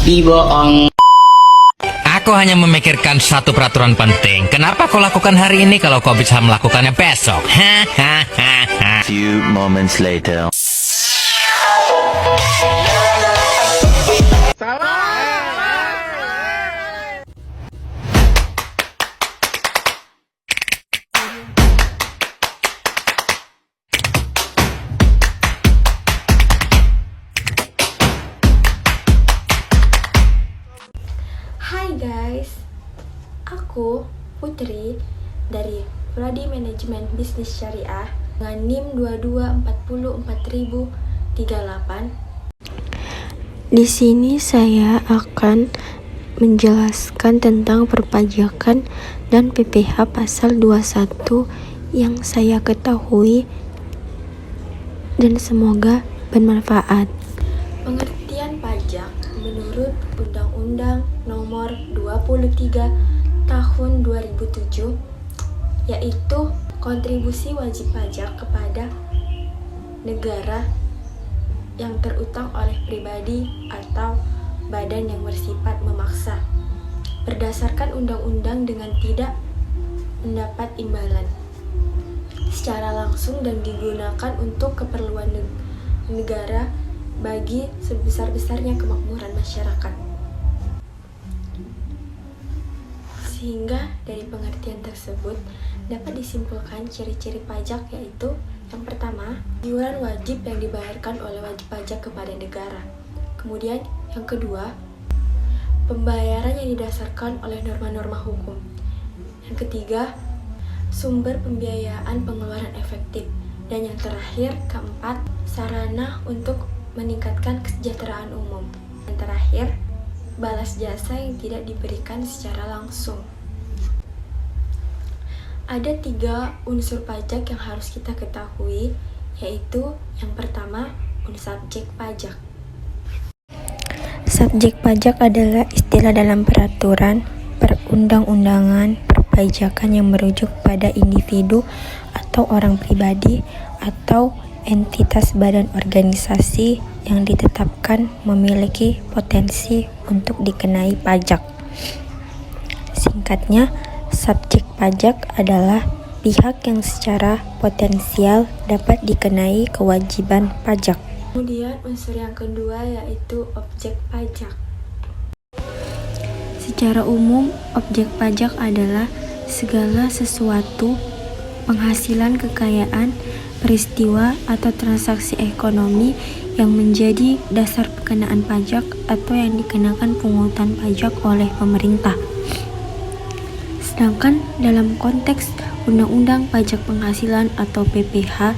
bohong. Aku hanya memikirkan satu peraturan penting. Kenapa kau lakukan hari ini kalau kau bisa melakukannya besok? Few moments later. Hai guys, aku Putri dari Prodi Manajemen Bisnis Syariah dengan NIM 22404038. Di sini saya akan menjelaskan tentang perpajakan dan PPh pasal 21 yang saya ketahui dan semoga bermanfaat. Pengertian pajak menurut Undang-Undang Nomor 23 Tahun 2007 yaitu kontribusi wajib pajak kepada negara yang terutang oleh pribadi atau badan yang bersifat memaksa berdasarkan undang-undang dengan tidak mendapat imbalan secara langsung dan digunakan untuk keperluan negara bagi sebesar-besarnya kemakmuran masyarakat. Sehingga dari pengertian tersebut dapat disimpulkan ciri-ciri pajak yaitu yang pertama, iuran wajib yang dibayarkan oleh wajib pajak kepada negara. Kemudian yang kedua, pembayaran yang didasarkan oleh norma-norma hukum. Yang ketiga, sumber pembiayaan pengeluaran efektif. Dan yang terakhir, keempat, sarana untuk meningkatkan kesejahteraan umum. Yang terakhir, balas jasa yang tidak diberikan secara langsung. Ada 3 unsur pajak yang harus kita ketahui, yaitu yang pertama, subjek pajak. Subjek pajak adalah istilah dalam peraturan perundang-undangan perpajakan yang merujuk pada individu atau orang pribadi atau entitas badan organisasi yang ditetapkan memiliki potensi untuk dikenai pajak. Singkatnya, subjek pajak adalah pihak yang secara potensial dapat dikenai kewajiban pajak. Kemudian unsur yang kedua yaitu objek pajak. Secara umum, objek pajak adalah segala sesuatu, penghasilan, kekayaan, peristiwa atau transaksi ekonomi yang menjadi dasar pengenaan pajak atau yang dikenakan pungutan pajak oleh pemerintah. Sedangkan dalam konteks Undang-Undang Pajak Penghasilan atau PPh,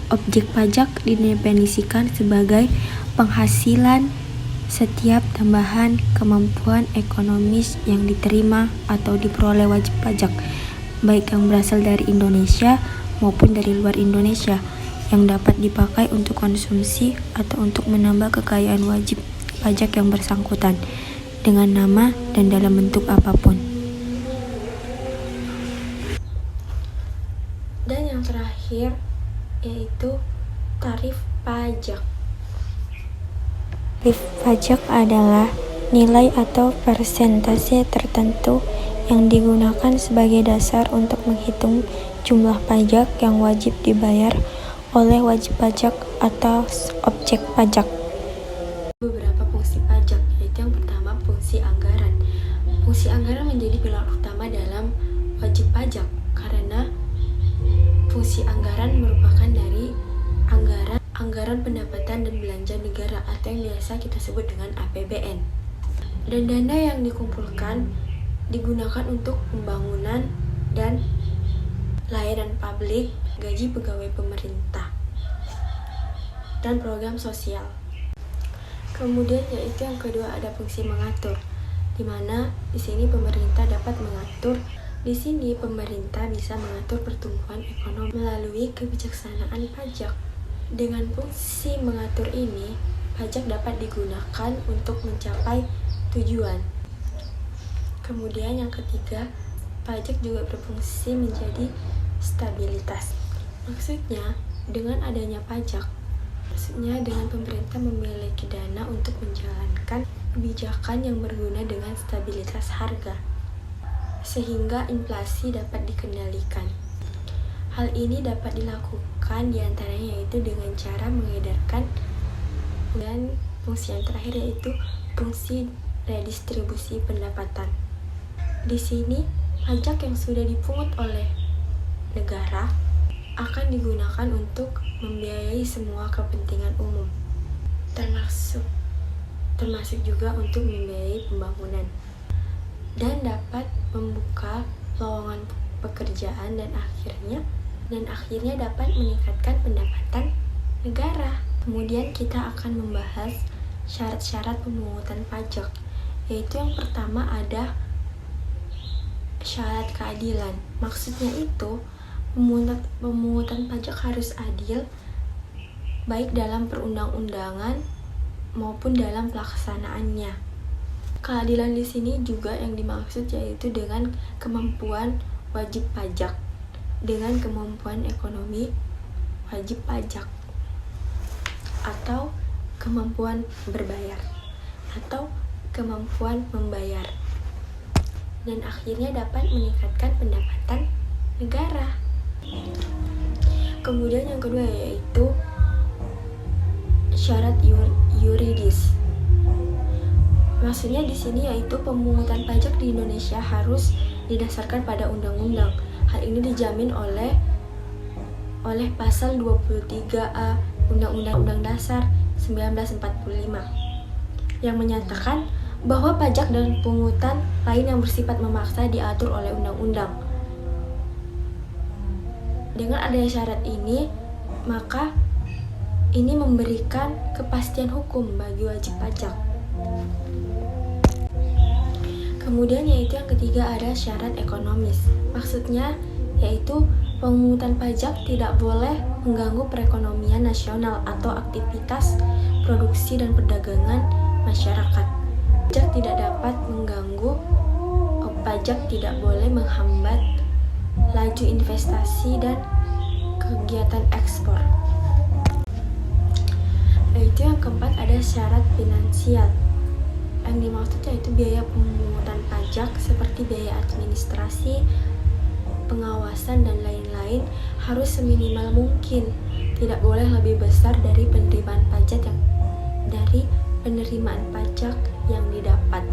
objek pajak didefinisikan sebagai penghasilan setiap tambahan kemampuan ekonomis yang diterima atau diperoleh wajib pajak, baik yang berasal dari Indonesia maupun dari luar Indonesia, yang dapat dipakai untuk konsumsi atau untuk menambah kekayaan wajib pajak yang bersangkutan dengan nama dan dalam bentuk apapun. Dan yang terakhir yaitu tarif pajak. Tarif pajak adalah nilai atau persentase tertentu yang digunakan sebagai dasar untuk menghitung jumlah pajak yang wajib dibayar oleh wajib pajak atau objek pajak. Beberapa fungsi pajak, yaitu yang pertama fungsi anggaran. Fungsi anggaran menjadi pilar utama dalam wajib pajak karena fungsi anggaran merupakan dari anggaran pendapatan dan belanja negara atau yang biasa kita sebut dengan APBN. Dan dana yang dikumpulkan digunakan untuk pembangunan dan layanan publik, gaji pegawai pemerintah, dan program sosial. Kemudian yaitu yang kedua ada fungsi mengatur, di mana di sini pemerintah dapat mengatur. Di sini pemerintah bisa mengatur pertumbuhan ekonomi melalui kebijaksanaan pajak. Dengan fungsi mengatur ini, pajak dapat digunakan untuk mencapai tujuan. Kemudian yang ketiga, pajak juga berfungsi menjadi stabilitas. Maksudnya, dengan adanya pajak, dengan pemerintah memiliki dana untuk menjalankan kebijakan yang berguna dengan stabilitas harga, sehingga inflasi dapat dikendalikan. Hal ini dapat dilakukan diantaranya yaitu dengan cara mengedarkan, dan fungsi yang terakhir yaitu fungsi redistribusi pendapatan. Di sini, pajak yang sudah dipungut oleh negara akan digunakan untuk membiayai semua kepentingan umum, termasuk juga untuk membiayai pembangunan, dan dapat membuka lowongan pekerjaan dan akhirnya dapat meningkatkan pendapatan negara. Kemudian kita akan membahas syarat-syarat pemungutan pajak, yaitu yang pertama ada syarat keadilan. Maksudnya itu pemungutan pajak harus adil, baik dalam perundang-undangan maupun dalam pelaksanaannya. Keadilan di sini juga yang dimaksud yaitu dengan kemampuan wajib pajak, dengan kemampuan ekonomi wajib pajak, atau kemampuan berbayar, atau kemampuan membayar, dan akhirnya dapat meningkatkan pendapatan negara. Kemudian yang kedua yaitu syarat yuridis. Maksudnya di sini yaitu pemungutan pajak di Indonesia harus didasarkan pada undang-undang. Hal ini dijamin oleh pasal 23A Undang-Undang Dasar 1945 yang menyatakan bahwa pajak dan pungutan lain yang bersifat memaksa diatur oleh undang-undang. Dengan adanya syarat ini, maka ini memberikan kepastian hukum bagi wajib pajak. Kemudian yaitu yang ketiga ada syarat ekonomis. Maksudnya yaitu pemungutan pajak tidak boleh mengganggu perekonomian nasional atau aktivitas produksi dan perdagangan masyarakat. Pajak tidak dapat mengganggu, pajak tidak boleh menghambat laju investasi dan kegiatan ekspor. Yaitu yang keempat ada syarat finansial. Yang dimaksud yaitu biaya pemungutan pajak seperti biaya administrasi, pengawasan, dan lain-lain harus seminimal mungkin. Tidak boleh lebih besar dari penerimaan pajak yang didapat.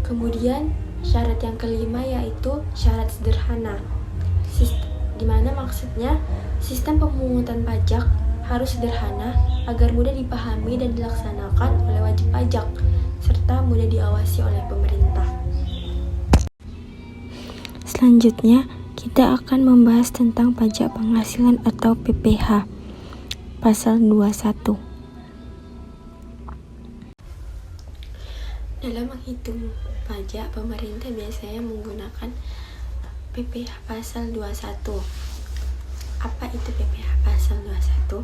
Kemudian syarat yang kelima yaitu syarat sederhana. Dimana maksudnya sistem pemungutan pajak harus sederhana agar mudah dipahami dan dilaksanakan oleh wajib pajak, serta mudah diawasi oleh pemerintah. Selanjutnya, kita akan membahas tentang pajak penghasilan atau PPh, pasal 21. Dalam menghitung pajak, pemerintah biasanya menggunakan PPh pasal 21. Apa itu PPh pasal 21?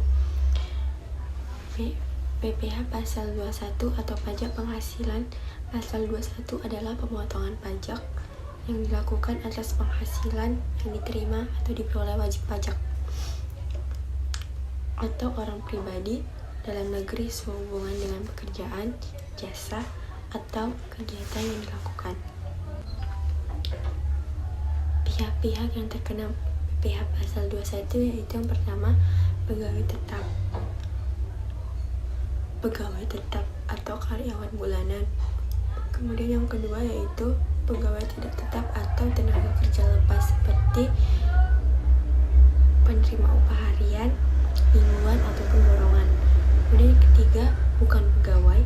PPh pasal 21 atau pajak penghasilan pasal 21 adalah pemotongan pajak yang dilakukan atas penghasilan yang diterima atau diperoleh wajib pajak atau orang pribadi dalam negeri sehubungan dengan pekerjaan, jasa, atau kegiatan yang dilakukan. Pihak-pihak yang terkena PPh pasal 21 yaitu yang pertama pegawai tetap atau karyawan bulanan. Kemudian yang kedua yaitu pegawai tidak tetap atau tenaga kerja lepas seperti penerima upah harian, mingguan, ataupun borongan. Kemudian yang ketiga bukan pegawai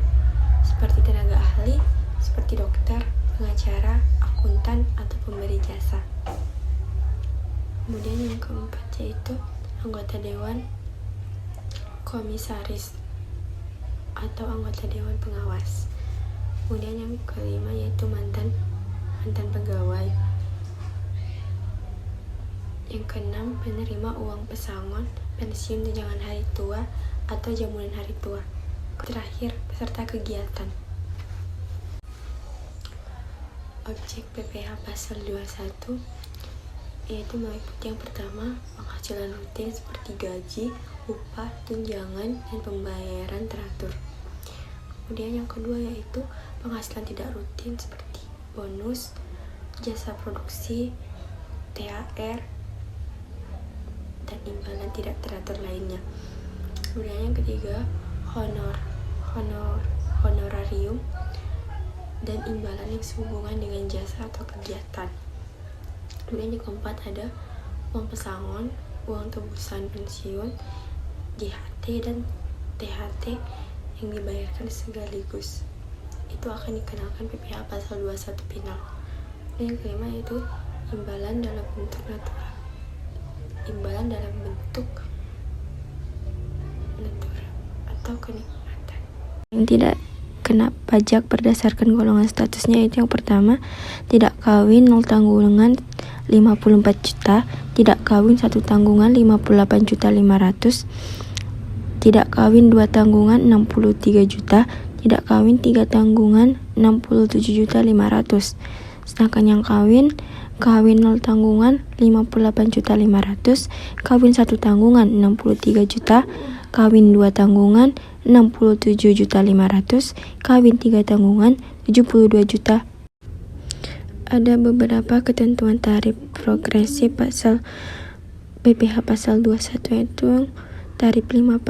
seperti tenaga ahli, seperti dokter, pengacara, akuntan, atau pemberi jasa. Kemudian yang keempat yaitu anggota dewan komisaris atau anggota dewan pengawas. Kemudian yang kelima yaitu mantan pegawai. Yang keenam penerima uang pesangon, pensiun tunjangan hari tua atau jamuran hari tua. Terakhir peserta kegiatan. Objek PPh pasal 21 yaitu meliputi yang pertama penghasilan rutin seperti gaji, upah, tunjangan, dan pembayaran teratur. Kemudian yang kedua yaitu penghasilan tidak rutin seperti bonus, jasa produksi, THR, dan imbalan tidak teratur lainnya. Kemudian yang ketiga honorarium dan imbalan yang sehubungan dengan jasa atau kegiatan. Kemudian yang keempat ada uang pesangon, uang tebusan pensiun, JHT dan THT yang dibayarkan sekaligus. Itu akan dikenakan PPh pasal 21 Pinal. Dan yang kelima yaitu imbalan dalam bentuk natural. Imbalan dalam bentuk natural atau kenikmatan. Yang tidak kena pajak berdasarkan golongan statusnya itu yang pertama, tidak kawin 0 tanggungan 54 juta, tidak kawin 1 tanggungan 58.500.000, tidak kawin 2 tanggungan 63 juta, tidak kawin 3 tanggungan 67.500.000. Sedangkan yang kawin 0 tanggungan 58.500.000, kawin 1 tanggungan 63 juta, kawin 2 tanggungan 67.500.000, kawin 3 tanggungan 72 juta. Ada beberapa ketentuan tarif progresif pasal PPh pasal 21 yaitu tarif 5%,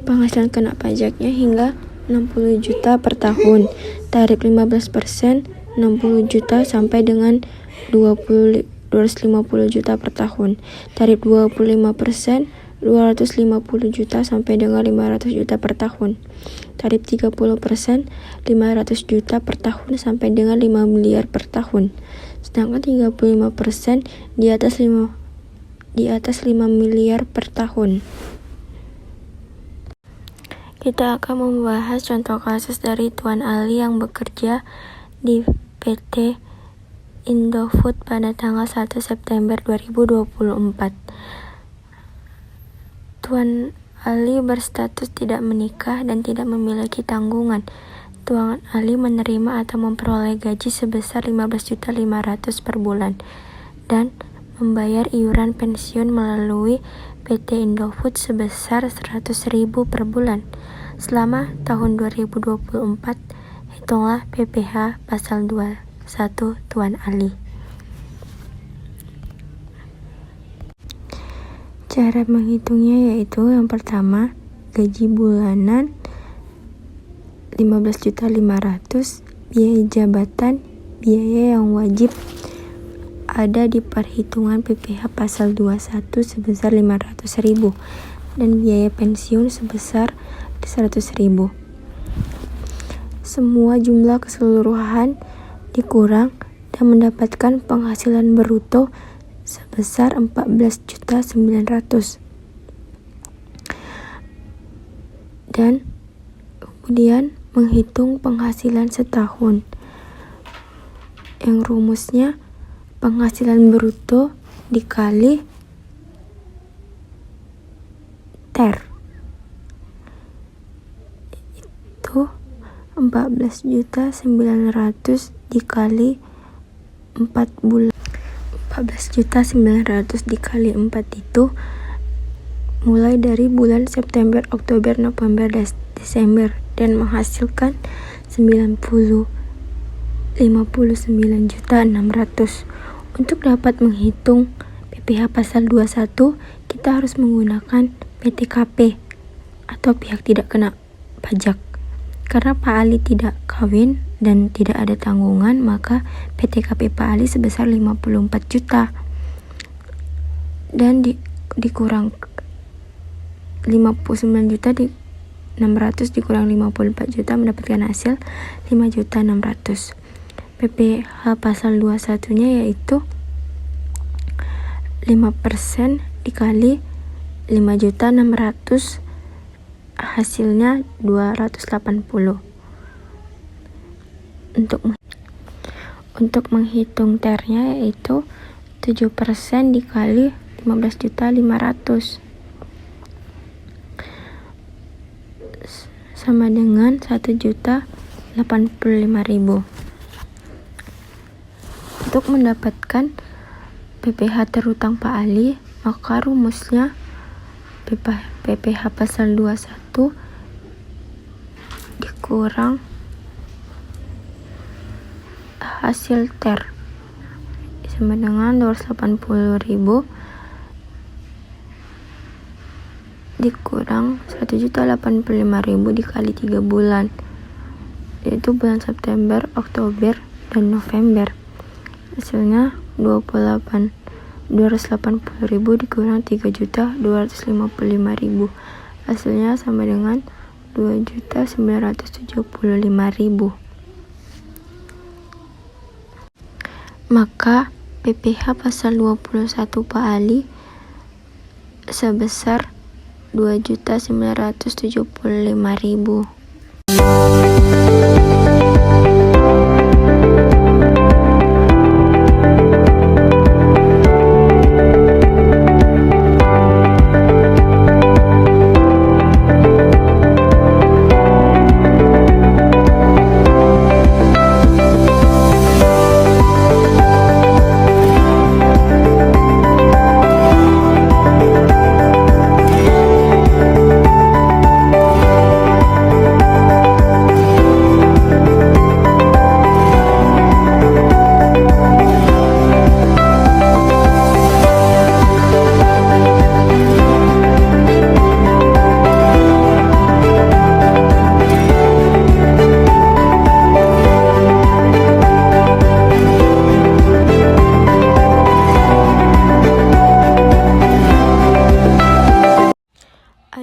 penghasilan kena pajaknya hingga 60 juta per tahun. Tarif 15%, 60 juta sampai dengan 250 juta per tahun. Tarif 25%, 250 juta sampai dengan 500 juta per tahun. Tarif 30%, 500 juta per tahun sampai dengan 5 miliar per tahun. Sedangkan 35% di atas 5 miliar per tahun. Kita akan membahas contoh kasus dari Tuan Ali yang bekerja di PT Indofood pada tanggal 1 September 2024. Tuan Ali berstatus tidak menikah dan tidak memiliki tanggungan. Tuan Ali menerima atau memperoleh gaji sebesar 15.500.000 per bulan dan membayar iuran pensiun melalui PT Indofood sebesar 100.000 per bulan. Selama tahun 2024, hitunglah PPh pasal 21 Tuan Ali. Cara menghitungnya yaitu yang pertama, gaji bulanan 15.500.000, biaya jabatan, biaya yang wajib ada di perhitungan PPh pasal 21 sebesar 500.000 dan biaya pensiun sebesar 100.000. Semua jumlah keseluruhan dikurang dan mendapatkan penghasilan bruto sebesar 14.900.000. Dan kemudian menghitung penghasilan setahun. Yang rumusnya penghasilan bruto dikali TER itu 14.900.000 dikali 4 bulan. 14.900.000 dikali 4 itu mulai dari bulan September, Oktober, November, Desember dan menghasilkan 59.600.000. Untuk dapat menghitung PPh pasal 21, kita harus menggunakan PTKP atau pihak tidak kena pajak. Karena Pak Ali tidak kawin dan tidak ada tanggungan, maka PTKP Pak Ali sebesar 54 juta. Dan dikurang 59 juta di 600 dikurang 54 juta mendapatkan hasil 5.600.000. PPh pasal 21-nya yaitu 5% dikali 5.600.000, hasilnya 280. Untuk menghitung TER-nya yaitu 7% dikali 15.500.000 sama dengan 1.085.000. Untuk mendapatkan PPh terutang Pak Ali, maka rumusnya PPh pasal 21 dikurang hasil TER sama dengan 280.000 dikurang 1.085.000 dikali 3 bulan, yaitu bulan September, Oktober, dan November. Hasilnya 280.000 dikurang 3.255.000, hasilnya sama dengan 2.975.000. Maka PPh pasal 21 Paali sebesar 2.975.000.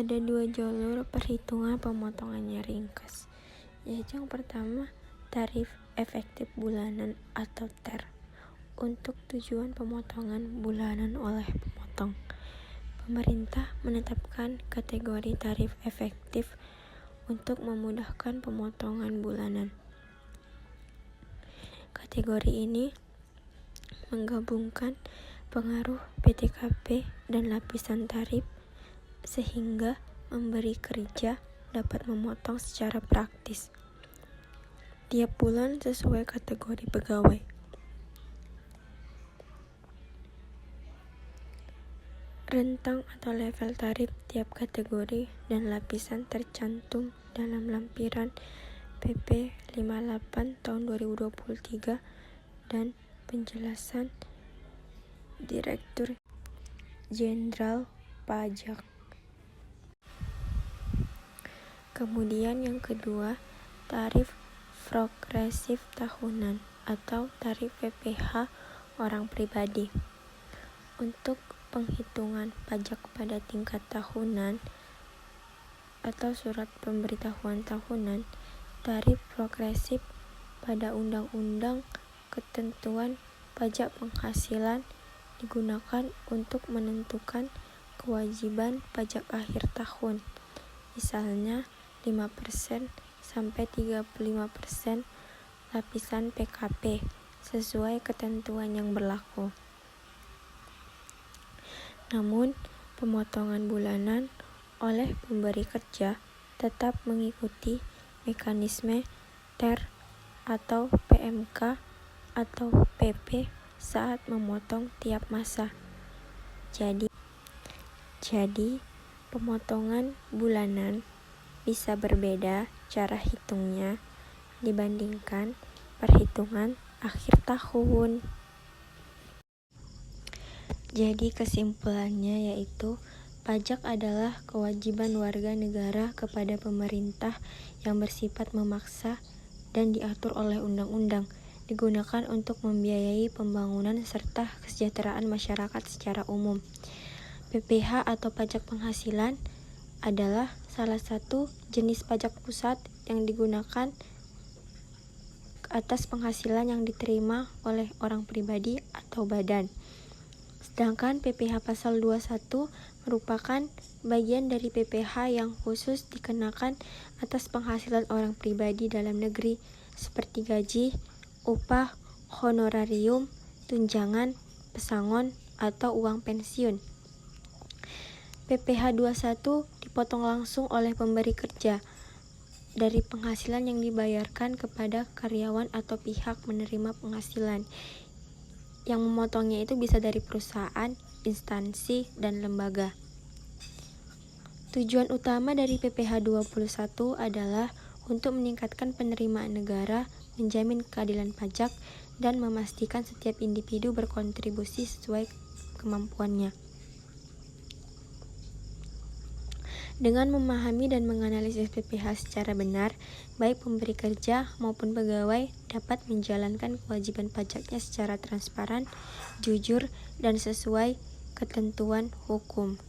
Ada dua jalur perhitungan pemotongannya ringkas, yaitu yang pertama tarif efektif bulanan atau TER untuk tujuan pemotongan bulanan oleh pemotong. Pemerintah menetapkan kategori tarif efektif untuk memudahkan pemotongan bulanan. Kategori ini menggabungkan pengaruh PTKP dan lapisan tarif sehingga memberi kerja dapat memotong secara praktis tiap bulan sesuai kategori pegawai. Rentang atau level tarif tiap kategori dan lapisan tercantum dalam lampiran PP 58 tahun 2023 dan penjelasan Direktur Jenderal Pajak. Kemudian yang kedua, tarif progresif tahunan atau tarif PPh orang pribadi. Untuk penghitungan pajak pada tingkat tahunan atau surat pemberitahuan tahunan, tarif progresif pada Undang-Undang Ketentuan Pajak Penghasilan digunakan untuk menentukan kewajiban pajak akhir tahun, misalnya 5% sampai 35% lapisan PKP sesuai ketentuan yang berlaku. Namun, pemotongan bulanan oleh pemberi kerja tetap mengikuti mekanisme TER atau PMK atau PP saat memotong tiap masa. Jadi pemotongan bulanan bisa berbeda cara hitungnya dibandingkan perhitungan akhir tahun. Jadi kesimpulannya yaitu pajak adalah kewajiban warga negara kepada pemerintah yang bersifat memaksa dan diatur oleh undang-undang, digunakan untuk membiayai pembangunan serta kesejahteraan masyarakat secara umum. PPh atau pajak penghasilan adalah salah satu jenis pajak pusat yang digunakan atas penghasilan yang diterima oleh orang pribadi atau badan. Sedangkan PPh pasal 21 merupakan bagian dari PPh yang khusus dikenakan atas penghasilan orang pribadi dalam negeri seperti gaji, upah, honorarium, tunjangan, pesangon, atau uang pensiun. PPh 21 dipotong langsung oleh pemberi kerja dari penghasilan yang dibayarkan kepada karyawan atau pihak menerima penghasilan. Yang memotongnya itu bisa dari perusahaan, instansi, dan lembaga. Tujuan utama dari PPh 21 adalah untuk meningkatkan penerimaan negara, menjamin keadilan pajak, dan memastikan setiap individu berkontribusi sesuai kemampuannya. Dengan memahami dan menganalisis PPh secara benar, baik pemberi kerja maupun pegawai dapat menjalankan kewajiban pajaknya secara transparan, jujur, dan sesuai ketentuan hukum.